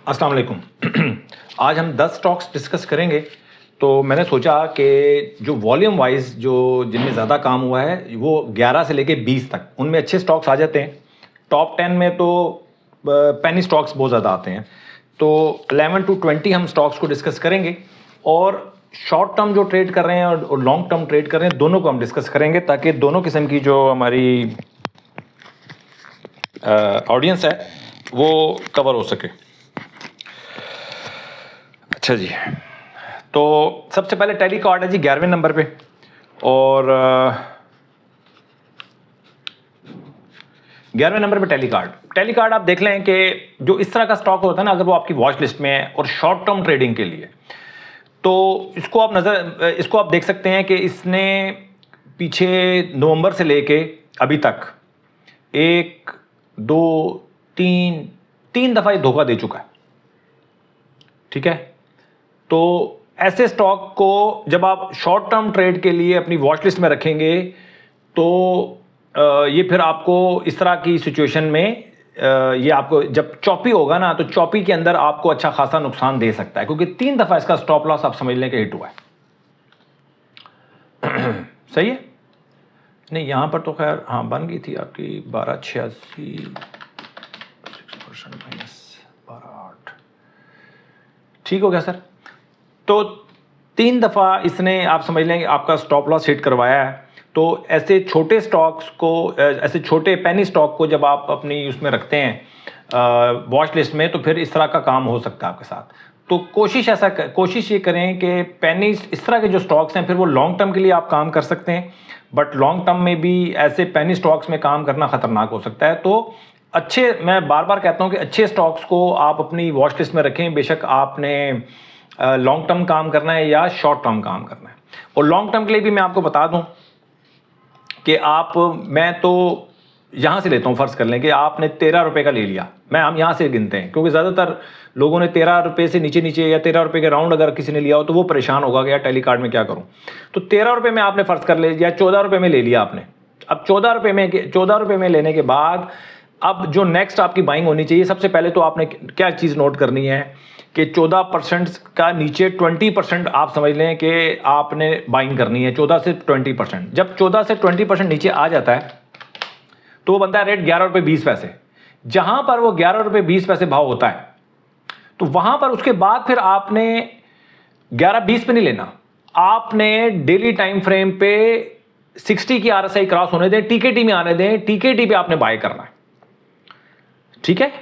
अस्सलाम वालेकुम। आज हम 10 स्टॉक्स डिस्कस करेंगे। तो मैंने सोचा कि जो वॉल्यूम वाइज जो जिनमें ज़्यादा काम हुआ है वो 11 से लेके 20 तक उनमें अच्छे स्टॉक्स आ जाते हैं। टॉप 10 में तो पेनी स्टॉक्स बहुत ज़्यादा आते हैं। तो 11 टू 20 हम स्टॉक्स को डिस्कस करेंगे और शॉर्ट टर्म जो ट्रेड कर रहे हैं और लॉन्ग टर्म ट्रेड कर रहे हैं दोनों को हम डिस्कस करेंगे ताकि दोनों किस्म की जो हमारी ऑडियंस है वो कवर हो सके। अच्छा जी, तो सबसे पहले टेली कार्ड है जी 11वें नंबर पे और 11वें नंबर पे टेली कार्ड आप देख लें कि जो इस तरह का स्टॉक होता है ना, अगर वो आपकी वॉच लिस्ट में है और शॉर्ट टर्म ट्रेडिंग के लिए, तो इसको आप देख सकते हैं कि इसने पीछे नवंबर से लेके अभी तक 1 2 3 दफ़ा ये धोखा दे चुका है। ठीक है, तो ऐसे स्टॉक को जब आप शॉर्ट टर्म ट्रेड के लिए अपनी वॉच लिस्ट में रखेंगे तो ये फिर आपको इस तरह की सिचुएशन में ये आपको जब चॉपी होगा ना, तो चॉपी के अंदर आपको अच्छा खासा नुकसान दे सकता है, क्योंकि 3 दफ़ा इसका स्टॉप लॉस आप समझ लें कि हिट हुआ है। सही है, नहीं यहाँ पर तो खैर हाँ बन गई थी आपकी 1286 6% माइनस 12.8, ठीक हो गया सर। तो 3 दफ़ा इसने आप समझ लें आपका स्टॉप लॉस हिट करवाया है। तो ऐसे छोटे स्टॉक्स को, ऐसे छोटे पेनी स्टॉक को जब आप अपनी उसमें रखते हैं वॉच लिस्ट में, तो फिर इस तरह का काम हो सकता है आपके साथ। तो कोशिश ये करें कि पेनी इस तरह के जो स्टॉक्स हैं फिर वो लॉन्ग टर्म के लिए आप काम कर सकते हैं, बट लॉन्ग टर्म में भी ऐसे पेनी स्टॉक्स में काम करना ख़तरनाक हो सकता है। तो अच्छे, मैं बार बार कहता हूँ कि अच्छे स्टॉक्स को आप अपनी वॉच लिस्ट में रखें, बेशक आपने लॉन्ग टर्म काम करना है या शॉर्ट टर्म काम करना है। और लॉन्ग टर्म के लिए भी मैं आपको बता दूं कि मैं तो यहाँ से लेता हूँ, फ़र्ज़ कर लें कि आपने 13 रुपये का ले लिया, हम यहाँ से गिनते हैं क्योंकि ज़्यादातर लोगों ने 13 रुपये से नीचे या 13 रुपये के राउंड अगर किसी ने लिया हो तो वो परेशान होगा कि यार टेली कार्ड में क्या करूँ। तो 13 रुपये में आपने फ़र्ज़ कर लिया, 14 रुपये में ले लिया आपने। अब 14 रुपये में लेने के बाद अब जो नेक्स्ट आपकी बाइंग होनी चाहिए, सबसे पहले तो आपने क्या चीज़ नोट करनी है कि 14% का नीचे 20% आप समझ लें कि आपने बाइंग करनी है। 14 से 20%, जब 14 से 20% नीचे आ जाता है तो वो बनता है रेट 11 रुपये 20 पैसे। जहां पर वो 11 रुपये 20 पैसे भाव होता है तो वहां पर उसके बाद फिर आपने 11-20 पे नहीं लेना, आपने डेली टाइम फ्रेम पे 60 की RSI क्रॉस होने दें, टीकेटी में आने दें, टीकेटी पे आपने बाय करना है। ठीक है,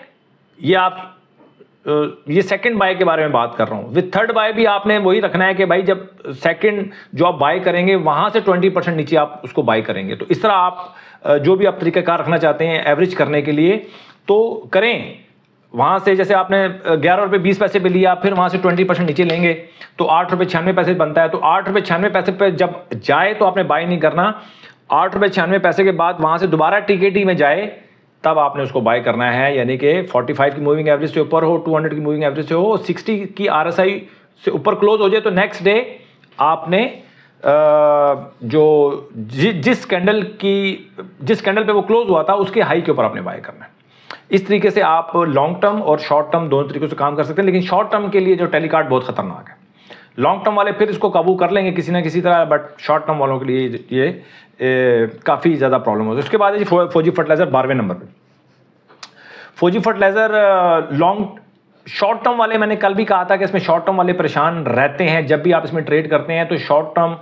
ये सेकंड बाय के बारे में बात कर रहा हूं। विद थर्ड बाय भी आपने वही रखना है कि भाई जब सेकंड जो आप बाय करेंगे वहां से 20% नीचे आप उसको बाय करेंगे। तो इस तरह आप जो भी आप तरीकाकार रखना चाहते हैं एवरेज करने के लिए तो करें। वहां से जैसे आपने 11 रुपये 20 पैसे पे लिया, फिर वहां से 20% नीचे लेंगे तो 8 रुपये 96 पैसे बनता है। तो 8 रुपये 96 पैसे पे जब जाए तो आपने बाय नहीं करना। 8 रुपये 96 पैसे के बाद वहां से दोबारा टीकेटी में जाए तब आपने उसको बाय करना है, यानी कि 45 की मूविंग एवरेज से ऊपर हो, 200 की मूविंग एवरेज से हो, 60 की RSI से ऊपर क्लोज हो जाए तो नेक्स्ट डे आपने जिस कैंडल पे वो क्लोज हुआ था उसके हाई के ऊपर आपने बाय करना है। इस तरीके से आप लॉन्ग टर्म और शॉर्ट टर्म दोनों तरीकों से काम कर सकते हैं, लेकिन शॉर्ट टर्म के लिए जो टेली कार्ड बहुत खतरनाक है। लॉन्ग टर्म वाले फिर इसको काबू कर लेंगे किसी ना किसी तरह, बट शॉर्ट टर्म वालों के लिए ये काफ़ी ज़्यादा प्रॉब्लम होती है। उसके बाद है फौजी फर्टिलाइजर 12वें नंबर पे। फौजी फर्टिलाइजर शॉर्ट टर्म वाले, मैंने कल भी कहा था कि इसमें शॉर्ट टर्म वाले परेशान रहते हैं। जब भी आप इसमें ट्रेड करते हैं तो शॉर्ट टर्म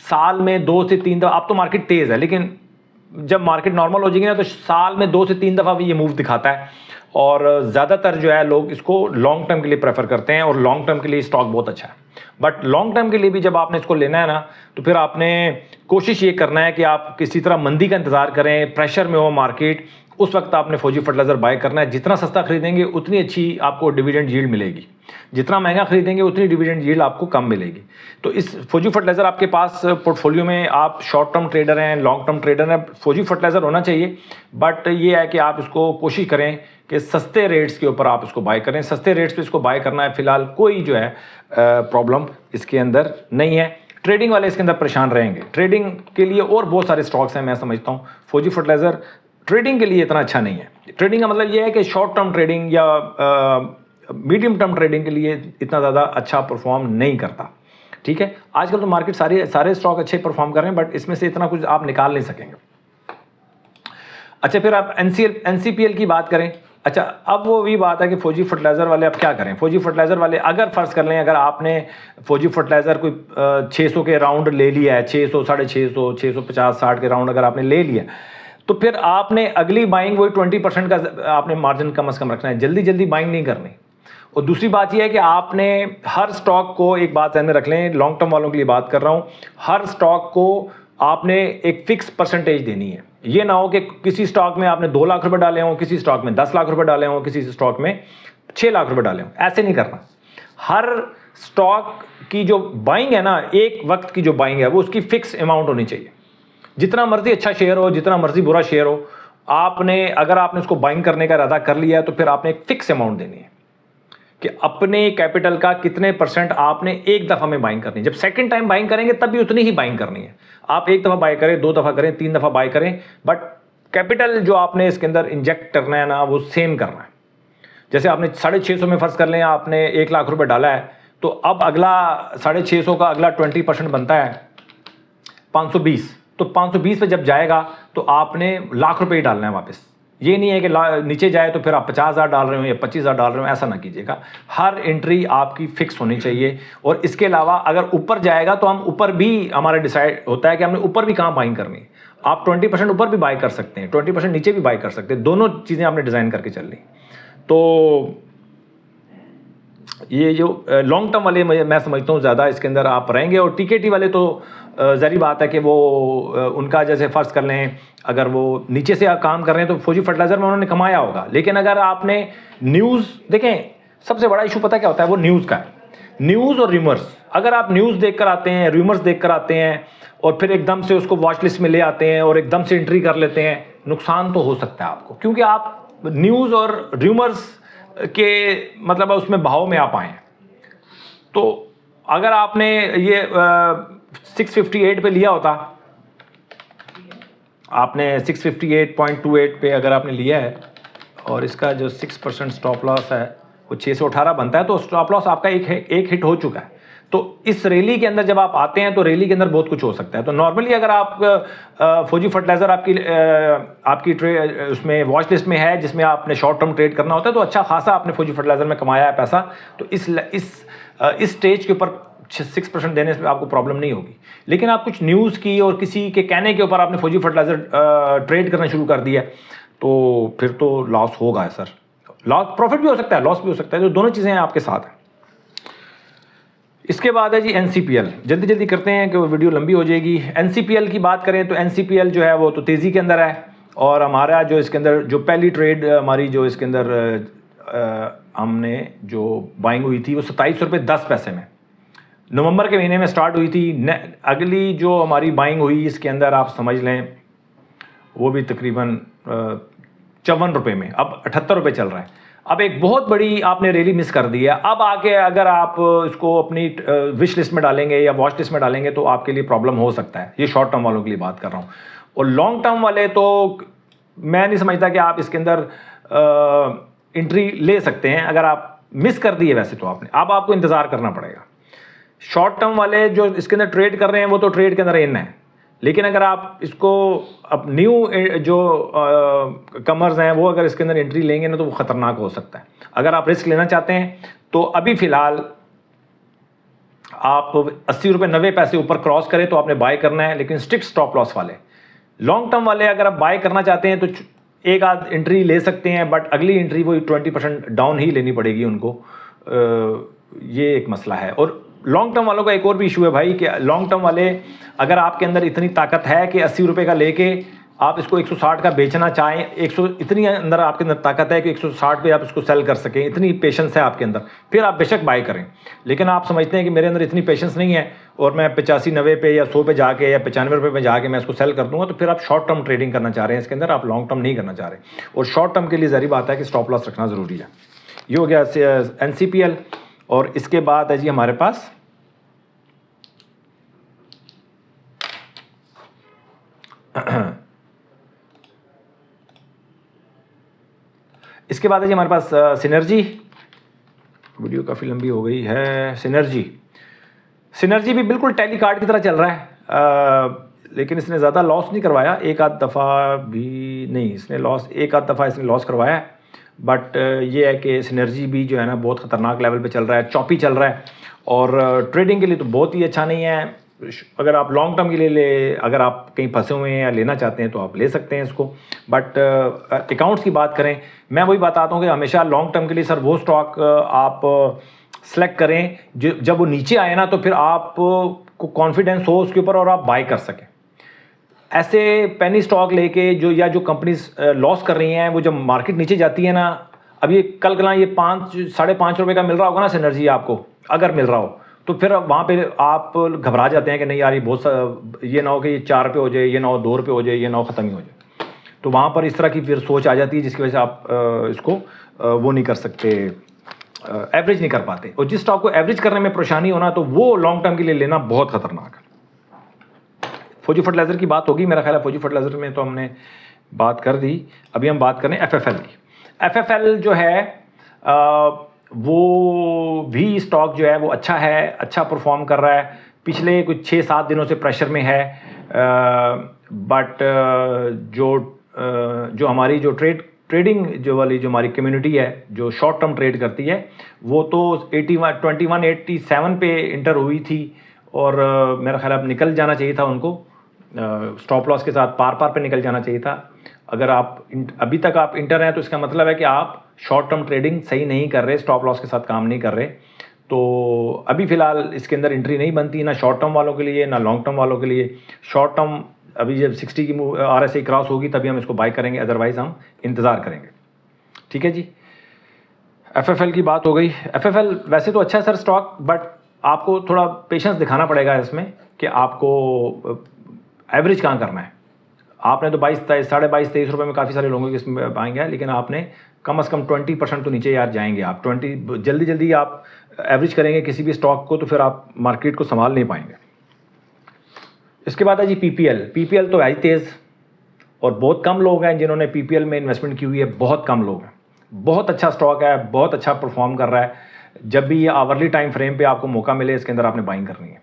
साल में 2 से 3 दफ़ा, अब तो मार्केट तेज़ है लेकिन जब मार्केट नॉर्मल हो जाएगी ना तो साल में 2 से 3 दफ़ा भी ये मूव दिखाता है। और ज़्यादातर जो है लोग इसको लॉन्ग टर्म के लिए प्रेफर करते हैं और लॉन्ग टर्म के लिए स्टॉक बहुत अच्छा है। बट लॉन्ग टर्म के लिए भी जब आपने इसको लेना है ना तो फिर आपने कोशिश ये करना है कि आप किसी तरह मंदी का इंतज़ार करें, प्रेशर में हो मार्केट, उस वक्त आपने फौजी फर्टिलाइजर बाय करना है। जितना सस्ता खरीदेंगे उतनी अच्छी आपको डिविडेंड यील्ड मिलेगी, जितना महंगा खरीदेंगे उतनी डिविडेंड यील्ड आपको कम मिलेगी। तो इस फौजी फर्टिलाइजर आपके पास पोर्टफोलियो में, आप शॉर्ट टर्म ट्रेडर हैं, लॉन्ग टर्म ट्रेडर हैं, फौजी फर्टिलाइजर होना चाहिए। बट ये है कि आप इसको कोशिश करें कि सस्ते रेट्स के ऊपर आप इसको बाय करें। सस्ते रेट्स पे इसको बाय करना है, फिलहाल कोई जो है प्रॉब्लम इसके अंदर नहीं है। ट्रेडिंग वाले इसके अंदर परेशान रहेंगे। ट्रेडिंग के लिए और बहुत सारे स्टॉक्स हैं, मैं समझता हूँ फौजी फर्टिलाइजर ट्रेडिंग के लिए इतना अच्छा नहीं है। ट्रेडिंग का मतलब ये है कि शॉर्ट टर्म ट्रेडिंग या मीडियम टर्म ट्रेडिंग के लिए इतना ज़्यादा अच्छा परफॉर्म नहीं करता। ठीक है, आजकल तो मार्केट सारे स्टॉक अच्छे परफॉर्म कर रहे हैं, बट इसमें से इतना कुछ आप निकाल नहीं सकेंगे। अच्छा, फिर आप एनसीपीएल की बात करें। अच्छा, अब वो भी बात है कि फौजी फर्टिलाइज़र वाले अब क्या करें। फौजी फर्टिलाइज़र वाले अगर फ़र्ज़ कर लें, अगर आपने फौजी फर्टिलाइज़र कोई 600 के राउंड ले लिया है, 600, 650, 650, 60 के राउंड अगर आपने ले लिया, तो फिर आपने अगली बाइंग वही 20% का आपने मार्जिन कम से कम रखना है, जल्दी जल्दी बाइंग नहीं करनी। और दूसरी बात यह है कि आपने हर स्टॉक को, एक बात ध्यान में रख लें, लॉन्ग टर्म वालों के लिए बात कर रहा हूँ, हर स्टॉक को आपने एक फिक्स परसेंटेज देनी है। ये ना हो कि किसी स्टॉक में आपने 2 लाख रुपए डाले हों, किसी स्टॉक में 10 लाख रुपए डाले हों, किसी स्टॉक में 6 लाख रुपए डाले हों, ऐसे नहीं करना। हर स्टॉक की जो बाइंग है ना, एक वक्त की जो बाइंग है, वो उसकी फिक्स अमाउंट होनी चाहिए। जितना मर्जी अच्छा शेयर हो, जितना मर्जी बुरा शेयर हो, अगर आपने उसको बाइंग करने का इरादा कर लिया है, तो फिर आपने एक फिक्स अमाउंट देनी है कि अपने कैपिटल का कितने % आपने एक दफ़ा में बाइंग करनी है। जब सेकंड टाइम बाइंग करेंगे तब भी उतनी ही बाइंग करनी है। आप एक दफ़ा बाय करें, 2 दफ़ा करें, 3 दफ़ा बाय करें, बट कैपिटल जो आपने इसके अंदर इंजेक्ट करना है ना, वो सेम करना है। जैसे आपने 650 में फ़र्ज़ कर लें, आपने 1 लाख रुपए डाला है, तो अब अगला 650 का अगला 20% बनता है 520। तो 520 पे जब जाएगा तो आपने लाख रुपए ही डालना है वापस। ये नहीं है कि नीचे जाए तो फिर आप 50,000 डाल रहे हो या 25,000 डाल रहे हो, ऐसा ना कीजिएगा। हर एंट्री आपकी फिक्स होनी चाहिए। और इसके अलावा अगर ऊपर जाएगा तो हम ऊपर भी, हमारा डिसाइड होता है कि हमने ऊपर भी कहाँ बाइंग करनी है। आप 20% ऊपर भी बाय कर सकते हैं, 20% नीचे भी बाय कर सकते हैं, दोनों चीज़ें आपने डिज़ाइन करके चलनी। तो ये जो लॉन्ग टर्म वाले मैं समझता हूँ ज़्यादा इसके अंदर आप रहेंगे। और टीकेटी वाले तो ज़ाहिर बात है कि वो उनका, जैसे फ़र्ज़ कर लें, अगर वो नीचे से काम कर रहे हैं तो फौजी फर्टिलाइज़र में उन्होंने कमाया होगा। लेकिन अगर आपने न्यूज़ देखें, सबसे बड़ा इशू पता क्या होता है, वो न्यूज़ का है। न्यूज़ और रूमर्स, अगर आप न्यूज़ देख कर आते हैं, रूमर्स देख कर आते हैं और फिर एकदम से उसको वॉच लिस्ट में ले आते हैं और एकदम से एंट्री कर लेते हैं, नुकसान तो हो सकता है आपको, क्योंकि आप न्यूज़ और रूमर्स के मतलब उसमें भाव में आप आए हैं। तो अगर आपने ये 658 पे लिया होता, आपने 658.28 पे अगर आपने लिया है और इसका जो 6% स्टॉप लॉस है वो 618 बनता है, तो स्टॉप लॉस आपका एक हिट हो चुका है। तो इस रैली के अंदर जब आप आते हैं तो रैली के अंदर बहुत कुछ हो सकता है। तो नॉर्मली अगर आप फौजी फर्टिलाइज़र आपकी उसमें वॉच लिस्ट में है, जिसमें आपने शॉर्ट टर्म ट्रेड करना होता है, तो अच्छा खासा आपने फौजी फर्टिलाइज़र में कमाया है पैसा, तो इस स्टेज के ऊपर 6% देने से आपको प्रॉब्लम नहीं होगी। लेकिन आप कुछ न्यूज़ की और किसी के कहने के ऊपर आपने फौजी फर्टिलाइज़र ट्रेड करना शुरू कर दिया, तो फिर तो लॉस होगा सर। लॉस, प्रॉफिट भी हो सकता है, लॉस भी हो सकता है, तो दोनों चीज़ें आपके साथ हैं। इसके बाद है जी एनसीपीएल। जल्दी जल्दी करते हैं कि वो वीडियो लंबी हो जाएगी। एनसीपीएल की बात करें तो एनसीपीएल जो है वो तो तेज़ी के अंदर है। और हमारा जो इसके अंदर जो पहली ट्रेड हमारी जो इसके अंदर हमने जो बाइंग हुई थी वो 27 रुपये 10 पैसे में नवंबर के महीने में स्टार्ट हुई थी। अगली जो हमारी बाइंग हुई इसके अंदर आप समझ लें वो भी तकरीबन 54 रुपये में, अब 78 रुपये चल रहा है। अब एक बहुत बड़ी आपने रैली मिस कर दी है। अब आके अगर आप इसको अपनी विश लिस्ट में डालेंगे या वॉच लिस्ट में डालेंगे तो आपके लिए प्रॉब्लम हो सकता है। ये शॉर्ट टर्म वालों के लिए बात कर रहा हूँ। और लॉन्ग टर्म वाले तो मैं नहीं समझता कि आप इसके अंदर एंट्री ले सकते हैं। अगर आप मिस कर दिए वैसे तो आपको इंतज़ार करना पड़ेगा। शॉर्ट टर्म वाले जो इसके अंदर ट्रेड कर रहे हैं वो तो ट्रेड के अंदर इन है। लेकिन अगर आप इसको अब न्यू जो कमर्स हैं वो अगर इसके अंदर एंट्री लेंगे ना तो वो ख़तरनाक हो सकता है। अगर आप रिस्क लेना चाहते हैं तो अभी फ़िलहाल आप 80 रुपये 90 पैसे ऊपर क्रॉस करें तो आपने बाय करना है, लेकिन स्ट्रिक्ट स्टॉप लॉस वाले। लॉन्ग टर्म वाले अगर आप बाय करना चाहते हैं तो एक आध एंट्री ले सकते हैं, बट अगली एंट्री वो 20% डाउन ही लेनी पड़ेगी उनको। ये एक मसला है। और लॉन्ग टर्म वालों का एक और भी इशू है भाई कि लॉन्ग टर्म वाले अगर आपके अंदर इतनी ताकत है कि 80 रुपये का लेके आप इसको 160 का बेचना चाहें, 100 इतनी अंदर आपके अंदर ताकत है कि 160 पे आप इसको सेल कर सकें, इतनी पेशेंस है आपके अंदर, फिर आप बेशक बाय करें। लेकिन आप समझते हैं कि मेरे अंदर इतनी पेशेंस नहीं है और मैं 85 90 पे या 100 पे जाके या 95 रुपये पे जाके मैं इसको सेल कर दूंगा, तो फिर आप शॉर्ट टर्म ट्रेडिंग करना चाह रहे हैं इसके अंदर, आप लॉन्ग टर्म नहीं करना चाह रहे। और शॉर्ट टर्म के लिए ज़रूरी बात है कि स्टॉप लॉस रखना ज़रूरी है। ये हो गया एनसीपीएल। और इसके बाद है जी हमारे पास इसके बाद है जी हमारे पास सिनर्जी। वीडियो काफ़ी लंबी हो गई है। सिनर्जी भी बिल्कुल टैली कार्ड की तरह चल रहा है, लेकिन इसने ज़्यादा लॉस नहीं करवाया, एक आध दफ़ा भी नहीं, इसने लॉस एक आध दफ़ा इसने लॉस करवाया है। बट ये है कि सिनर्जी भी जो है ना बहुत ख़तरनाक लेवल पे चल रहा है, चॉपी चल रहा है, और ट्रेडिंग के लिए तो बहुत ही अच्छा नहीं है। अगर आप लॉन्ग टर्म के लिए अगर आप कहीं फंसे हुए हैं या लेना चाहते हैं तो आप ले सकते हैं इसको। बट अकाउंट्स की बात करें, मैं वही बताता हूँ कि हमेशा लॉन्ग टर्म के लिए सर वो स्टॉक आप सेलेक्ट करें जब वो नीचे आए ना, तो फिर आप को कॉन्फिडेंस हो उसके ऊपर और आप बाय कर सकें। ऐसे पेनी स्टॉक लेके जो या जो कंपनीज लॉस कर रही हैं, वो जब मार्केट नीचे जाती है ना, अब ये कल कल ये 5-5.5 रुपये का मिल रहा होगा ना सिनर्जी आपको, अगर मिल रहा हो तो फिर वहाँ पे आप घबरा जाते हैं कि नहीं यार ये बहुत ये ना हो कि ये 4 रुपये हो जाए, ये ना हो 2 रुपये हो जाए, ये ना हो ख़त्म ही हो जाए। तो वहाँ पर इस तरह की फिर सोच आ जाती है जिसकी वजह से आप इसको वो नहीं कर सकते, एवरेज नहीं कर पाते। और जिस स्टॉक को एवरेज करने में परेशानी होना, तो वो लॉन्ग टर्म के लिए लेना बहुत खतरनाक है। फौजी फर्टिलाइज़र की बात होगी, मेरा ख्याल है फौजी फर्टिलाइज़र में तो हमने बात कर दी। अभी हम बात करें FFL की। FFL जो है वो भी स्टॉक जो है वो अच्छा है, अच्छा परफॉर्म कर रहा है, पिछले कुछ 6-7 दिनों से प्रेशर में है। बट जो हमारी जो ट्रेडिंग जो वाली जो हमारी कम्युनिटी है जो शॉर्ट टर्म ट्रेड करती है, वो तो 2187 पे इंटर हुई थी, और मेरा ख्याल अब निकल जाना चाहिए था उनको, स्टॉप लॉस के साथ पार पे निकल जाना चाहिए था। अगर आप अभी तक आप इंटर हैं तो इसका मतलब है कि आप शॉर्ट टर्म ट्रेडिंग सही नहीं कर रहे, स्टॉप लॉस के साथ काम नहीं कर रहे। तो अभी फ़िलहाल इसके अंदर एंट्री नहीं बनती, ना शॉर्ट टर्म वालों के लिए ना लॉन्ग टर्म वालों के लिए। शॉर्ट टर्म अभी जब 60 की RSI क्रॉस होगी तभी हम इसको बाय करेंगे, अदरवाइज़ हम इंतज़ार करेंगे। ठीक है जी। FFL की बात हो गई। FFL वैसे तो अच्छा है सर स्टॉक, बट आपको थोड़ा पेशेंस दिखाना पड़ेगा इसमें कि आपको एवरेज कहाँ करना है। आपने तो 22-23 रुपये में काफ़ी सारे लोगों के इसमें आएंगे, लेकिन आपने कम से कम 20% तो नीचे यार जाएंगे आप। 20 जल्दी आप एवरेज करेंगे किसी भी स्टॉक को तो फिर आप मार्केट को संभाल नहीं पाएंगे। इसके बाद है जी PPL तो है ही तेज़, और बहुत कम लोग हैं जिन्होंने PPL में इन्वेस्टमेंट की हुई है, बहुत कम लोग हैं। बहुत अच्छा स्टॉक है, बहुत अच्छा परफॉर्म कर रहा है। जब भी ये आवरली टाइम फ्रेम पे आपको मौका मिले इसके अंदर आपने बाइंग करनी है।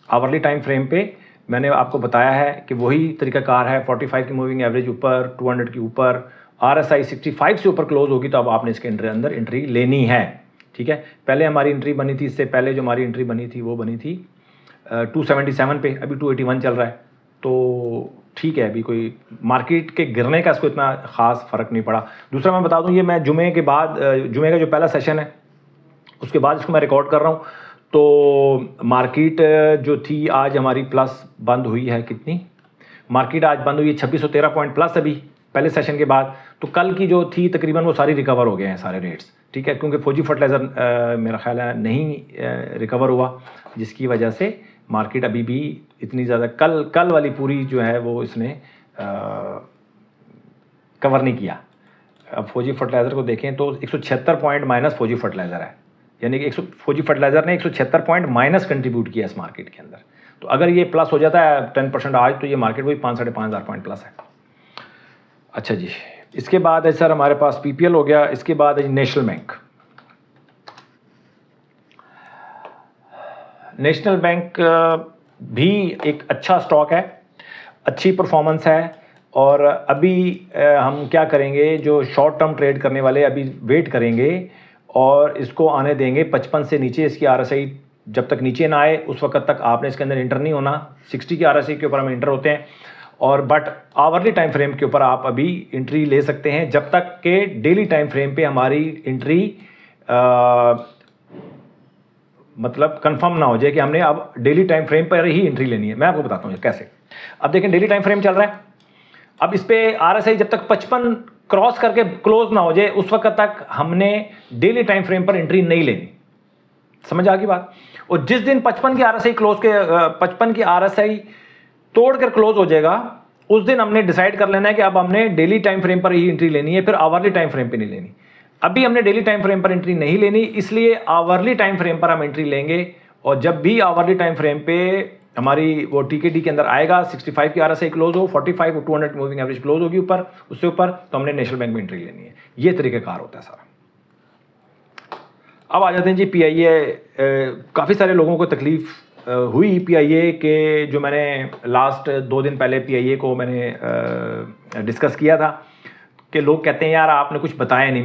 आवरली टाइम फ्रेम पे मैंने आपको बताया है कि वही तरीकाकार है। 45 की मूविंग एवरेज ऊपर, 200 के ऊपर, RSI 65 से ऊपर क्लोज होगी तो अब आपने इसके अंदर एंट्री लेनी है। ठीक है, पहले हमारी एंट्री बनी थी, इससे पहले जो हमारी एंट्री बनी थी वो बनी थी 277 पे, अभी 281 चल रहा है। तो ठीक है, अभी कोई मार्केट के गिरने का इसको इतना ख़ास फ़र्क नहीं पड़ा। दूसरा मैं बता दूं, ये मैं जुमे के बाद जुमे का जो पहला सेशन है उसके बाद इसको मैं रिकॉर्ड कर रहा हूँ। तो मार्केट जो थी आज हमारी प्लस बंद हुई है, कितनी मार्केट आज बंद हुई है 2613 पॉइंट प्लस अभी पहले सेशन के बाद। तो कल की जो थी तकरीबन वो सारी रिकवर हो गए हैं सारे रेट्स। ठीक है, क्योंकि फौजी फर्टिलाइज़र मेरा ख्याल है नहीं रिकवर हुआ, जिसकी वजह से मार्केट अभी भी इतनी ज़्यादा कल वाली पूरी जो है वो इसने कवर नहीं किया। अब फौजी फर्टिलाइज़र को देखें तो 176 पॉइंट माइनस फौजी फर्टिलाइज़र है, यानी कि फौजी फर्टिलाइज़र ने 176 पॉइंट माइनस कंट्रीब्यूट किया इस मार्केट के अंदर। तो अगर ये प्लस हो जाता है 10% आज, तो ये मार्केट वही 5-5.5 हज़ार पॉइंट प्लस है। अच्छा जी, इसके बाद है सर हमारे पास PPL हो गया। इसके बाद है नेशनल बैंक। नेशनल बैंक भी एक अच्छा स्टॉक है, अच्छी परफॉर्मेंस है। और अभी हम क्या करेंगे, जो शॉर्ट टर्म ट्रेड करने वाले अभी वेट करेंगे और इसको आने देंगे 55 से नीचे। इसकी RSI जब तक नीचे ना आए उस वक्त तक आपने इसके अंदर इंटर नहीं होना। 60 की RSI के ऊपर हम इंटर होते हैं, और बट आवरली टाइम फ्रेम के ऊपर आप अभी एंट्री ले सकते हैं जब तक के डेली टाइम फ्रेम पे हमारी एंट्री मतलब कंफर्म ना हो जाए कि हमने अब डेली टाइम फ्रेम पर ही एंट्री लेनी है। मैं आपको बताता हूँ कैसे। अब देखें, डेली टाइम फ्रेम चल रहा है, अब इस पे RSI जब तक 55 क्रॉस करके क्लोज ना हो जाए उस वक्त तक हमने डेली टाइम फ्रेम पर एंट्री नहीं लेनी। समझ आ गई बात। और जिस दिन 55 की RSI क्लोज के 55 की RSI तोड़कर क्लोज हो जाएगा उस दिन हमने डिसाइड कर लेना है कि अब हमने डेली टाइम फ्रेम पर ही एंट्री लेनी है, फिर आवरली टाइम फ्रेम पे नहीं लेनी। अभी हमने डेली टाइम फ्रेम पर एंट्री नहीं लेनी, इसलिए आवरली टाइम फ्रेम पर हम एंट्री लेंगे। और जब भी आवरली टाइम फ्रेम पे हमारी वो TKD के अंदर आएगा, 65 की RSI क्लोज हो, 45 और 200 मूविंग एवरेज क्लोज होगी ऊपर, उससे ऊपर, तो हमने नेशनल बैंक में एंट्री लेनी है। ये तरीकेकार होता है सारा। अब आ जाते हैं जी PIA। काफ़ी सारे लोगों को तकलीफ़ हुई PIA के, जो मैंने लास्ट 2 दिन पहले PIA को मैंने डिस्कस किया था कि लोग कहते हैं यार आपने कुछ बताया नहीं।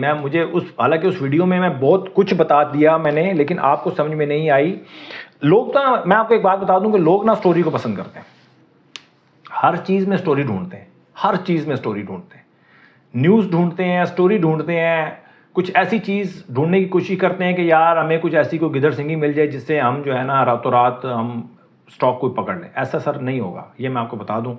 हालांकि उस वीडियो में मैं बहुत कुछ बता दिया मैंने, लेकिन आपको समझ में नहीं आई। लोग ना, मैं आपको एक बात बता दूं कि लोग ना स्टोरी को पसंद करते हैं, हर चीज़ में स्टोरी ढूंढते हैं, हर चीज़ में स्टोरी ढूंढते हैं, न्यूज़ ढूंढते हैं, स्टोरी ढूंढते हैं, कुछ ऐसी चीज़ ढूंढने की कोशिश करते हैं कि यार हमें कुछ ऐसी कोई गिदड़ सिंगी मिल जाए जिससे हम जो है ना रातों रात हम स्टॉक को पकड़ लें। ऐसा सर नहीं होगा, ये मैं आपको बता दूं।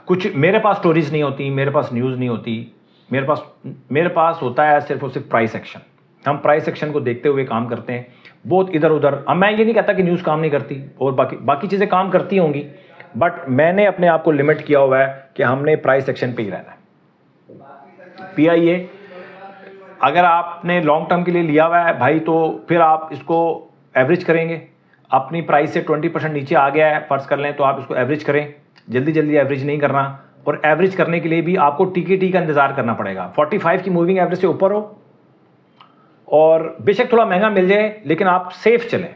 कुछ मेरे पास स्टोरीज नहीं होती, मेरे पास न्यूज़ नहीं होती, मेरे पास होता है सिर्फ और सिर्फ प्राइस एक्शन। हम प्राइस एक्शन को देखते हुए काम करते हैं, बहुत इधर उधर। अब मैं ये नहीं कहता कि न्यूज़ काम नहीं करती और बाकी चीज़ें काम करती होंगी, बट मैंने अपने आप को लिमिट किया हुआ है कि हमने प्राइस एक्शन पे ही रहना है। PIA अगर आपने लॉन्ग टर्म के लिए लिया हुआ है भाई, तो फिर आप इसको एवरेज करेंगे। अपनी प्राइस से 20% नीचे आ गया है फर्ज कर लें, तो आप इसको एवरेज करें, जल्दी एवरेज नहीं करना। और एवरेज करने के लिए भी आपको TKT का इंतजार करना पड़ेगा। 45 की मूविंग एवरेज से ऊपर हो और बेशक थोड़ा महंगा मिल जाए, लेकिन आप सेफ चलें।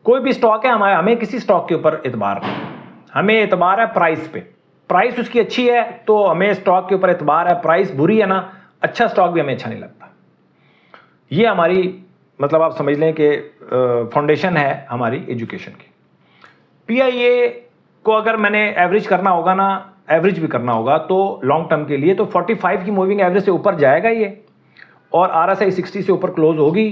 कोई भी स्टॉक है, हमें किसी स्टॉक के ऊपर एतबार नहीं, हमें एतबार है प्राइस पे। प्राइस उसकी अच्छी है तो हमें स्टॉक के ऊपर एतबार है, प्राइस बुरी है ना, अच्छा स्टॉक भी हमें अच्छा नहीं लगता। ये हमारी, मतलब आप समझ लें कि फाउंडेशन है हमारी एजुकेशन की। PIA को अगर मैंने एवरेज करना होगा ना, एवरेज भी करना होगा, तो लॉन्ग टर्म के लिए तो 45 की मूविंग एवरेज से ऊपर जाएगा ये, और RSI 60 से ऊपर क्लोज होगी,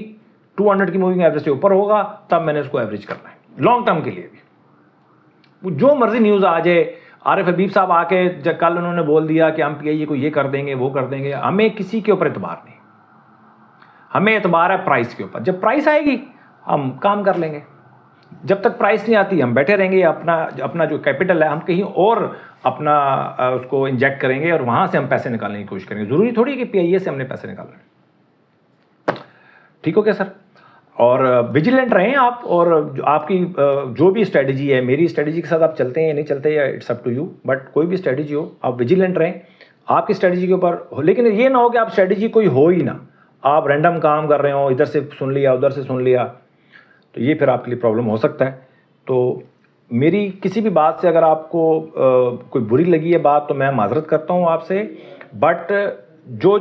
200 की मूविंग एवरेज से ऊपर होगा, तब मैंने इसको एवरेज करना है लॉन्ग टर्म के लिए भी। जो मर्जी न्यूज़ आ जाए, आरिफ हबीब साहब आके कल उन्होंने बोल दिया कि हम PIA को ये कर देंगे वो कर देंगे, हमें किसी के ऊपर एतबार नहीं, हमें एतबार है प्राइस के ऊपर। जब प्राइस आएगी हम काम कर लेंगे, जब तक प्राइस नहीं आती हम बैठे रहेंगे। अपना जो कैपिटल है हम कहीं और अपना उसको इंजेक्ट करेंगे और वहां से हम पैसे निकालने की कोशिश करेंगे। जरूरी थोड़ी कि PIA से हमने पैसे निकालने। ठीक हो क्या सर? और विजिलेंट रहें आप, और आपकी जो भी स्ट्रेटजी है, मेरी स्ट्रेटजी के साथ आप चलते हैं या नहीं चलते, या it's up to you, but कोई भी स्ट्रेटजी हो आप विजिलेंट रहें आपकी स्ट्रेटजी के ऊपर। लेकिन ये ना हो कि आप स्ट्रेटजी कोई हो ही ना, आप रैंडम काम कर रहे हो, इधर से सुन लिया उधर से सुन लिया, तो ये फिर आपके लिए प्रॉब्लम हो सकता है। तो मेरी किसी भी बात से अगर आपको कोई बुरी लगी है बात, तो मैं माजरत करता हूँ आपसे, बट जो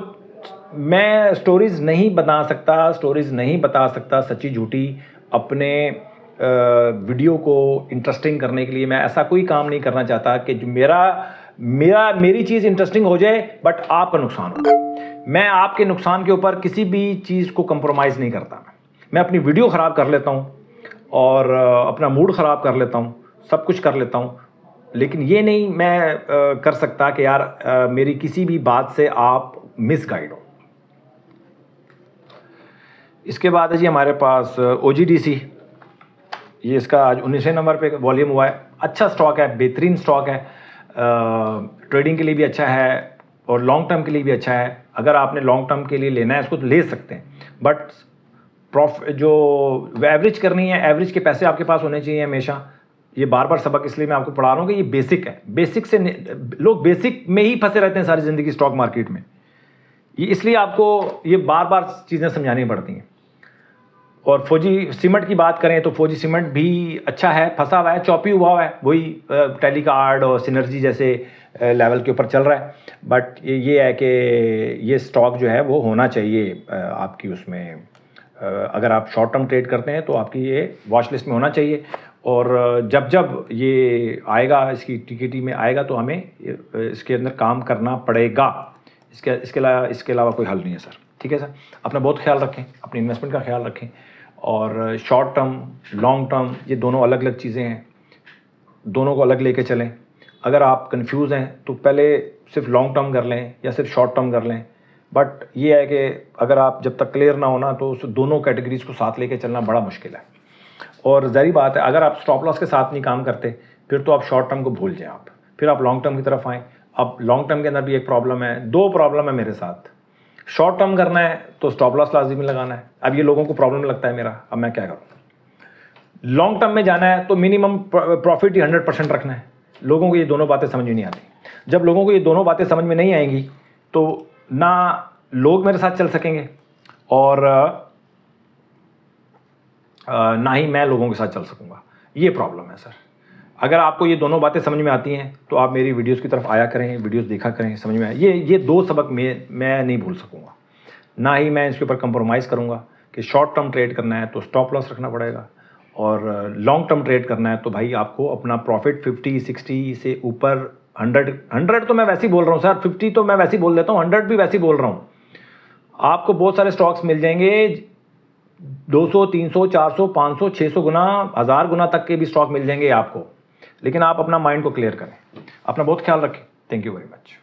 मैं स्टोरीज़ नहीं बता सकता सच्ची झूठी अपने वीडियो को इंटरेस्टिंग करने के लिए। मैं ऐसा कोई काम नहीं करना चाहता कि जो मेरी चीज़ इंटरेस्टिंग हो जाए बट आपका नुकसान हो। मैं आपके नुकसान के ऊपर किसी भी चीज़ को कंप्रोमाइज़ नहीं करता। मैं अपनी वीडियो ख़राब कर लेता हूँ और अपना मूड ख़राब कर लेता हूँ, सब कुछ कर लेता हूँ, लेकिन ये नहीं मैं कर सकता कि यार मेरी किसी भी बात से आप मिसगाइड हो। इसके बाद है जी हमारे पास OGDC। ये इसका आज 19वें नंबर पे वॉल्यूम हुआ है। अच्छा स्टॉक है, बेहतरीन स्टॉक है, ट्रेडिंग के लिए भी अच्छा है और लॉन्ग टर्म के लिए भी अच्छा है। अगर आपने लॉन्ग टर्म के लिए लेना है इसको तो ले सकते हैं, बट जो एवरेज करनी है, एवरेज के पैसे आपके पास होने चाहिए हमेशा। ये बार बार सबक इसलिए मैं आपको पढ़ा रहा हूँ कि ये बेसिक है। बेसिक से लोग बेसिक में ही फंसे रहते हैं सारी ज़िंदगी स्टॉक मार्केट में। ये इसलिए आपको ये बार बार चीज़ें समझानी पड़ती हैं। और फौजी सीमेंट की बात करें तो फौजी सीमेंट भी अच्छा है, फंसा हुआ है, चौपी हुआ है, वही टेलीकार्ड और सिनर्जी जैसे लेवल के ऊपर चल रहा है। बट ये है कि ये स्टॉक जो है वो होना चाहिए आपकी उसमें, अगर आप शॉर्ट टर्म ट्रेड करते हैं तो आपकी ये वॉच लिस्ट में होना चाहिए। और जब ये आएगा, इसकी TKT में आएगा, तो हमें इसके अंदर काम करना पड़ेगा। इसके अलावा कोई हल नहीं है सर। ठीक है सर, अपना बहुत ख्याल रखें, अपनी इन्वेस्टमेंट का ख्याल रखें। और शॉर्ट टर्म लॉन्ग टर्म ये दोनों अलग अलग चीज़ें हैं, दोनों को अलग लेके चलें। अगर आप कंफ्यूज हैं तो पहले सिर्फ लॉन्ग टर्म कर लें या सिर्फ शॉर्ट टर्म कर लें। बट ये है कि अगर आप जब तक क्लियर ना होना तो उस दोनों कैटेगरीज को साथ लेके चलना बड़ा मुश्किल है। और ज़ाहिर बात है, अगर आप स्टॉप लॉस के साथ नहीं काम करते फिर तो आप शॉर्ट टर्म को भूल जाएं, आप फिर आप लॉन्ग टर्म की तरफ आएँ। अब लॉन्ग टर्म के अंदर भी एक प्रॉब्लम है, दो प्रॉब्लम है मेरे साथ। शॉर्ट टर्म करना है तो स्टॉप लॉस लाजिमी लगाना है। अब ये लोगों को प्रॉब्लम लगता है मेरा, अब मैं क्या करूँ। लॉन्ग टर्म में जाना है तो मिनिमम प्रॉफिट ही 100% रखना है। लोगों को ये दोनों बातें समझ में नहीं आती। जब लोगों को ये दोनों बातें समझ में नहीं आएंगी तो ना लोग मेरे साथ चल सकेंगे और ना ही मैं लोगों के साथ चल सकूंगा। ये प्रॉब्लम है सर। अगर आपको ये दोनों बातें समझ में आती हैं तो आप मेरी वीडियोस की तरफ आया करें, वीडियोस देखा करें, समझ में आए। ये दो सबक मैं नहीं भूल सकूंगा। ना ही मैं इसके ऊपर कंप्रोमाइज़ करूंगा कि शॉर्ट टर्म ट्रेड करना है तो स्टॉप लॉस रखना पड़ेगा, और लॉन्ग टर्म ट्रेड करना है तो भाई आपको अपना प्रॉफिट 50-60 से ऊपर 100 तो मैं वैसे ही बोल रहा हूँ सर, 50 तो मैं वैसे ही बोल देता हूँ, 100 भी वैसे ही बोल रहा हूँ। आपको बहुत सारे स्टॉक्स मिल जाएंगे 200, 300, 400, 500, 600 गुना, 1000 गुना तक के भी स्टॉक मिल जाएंगे आपको। लेकिन आप अपना माइंड को क्लियर करें। अपना बहुत ख्याल रखें। Thank you very much.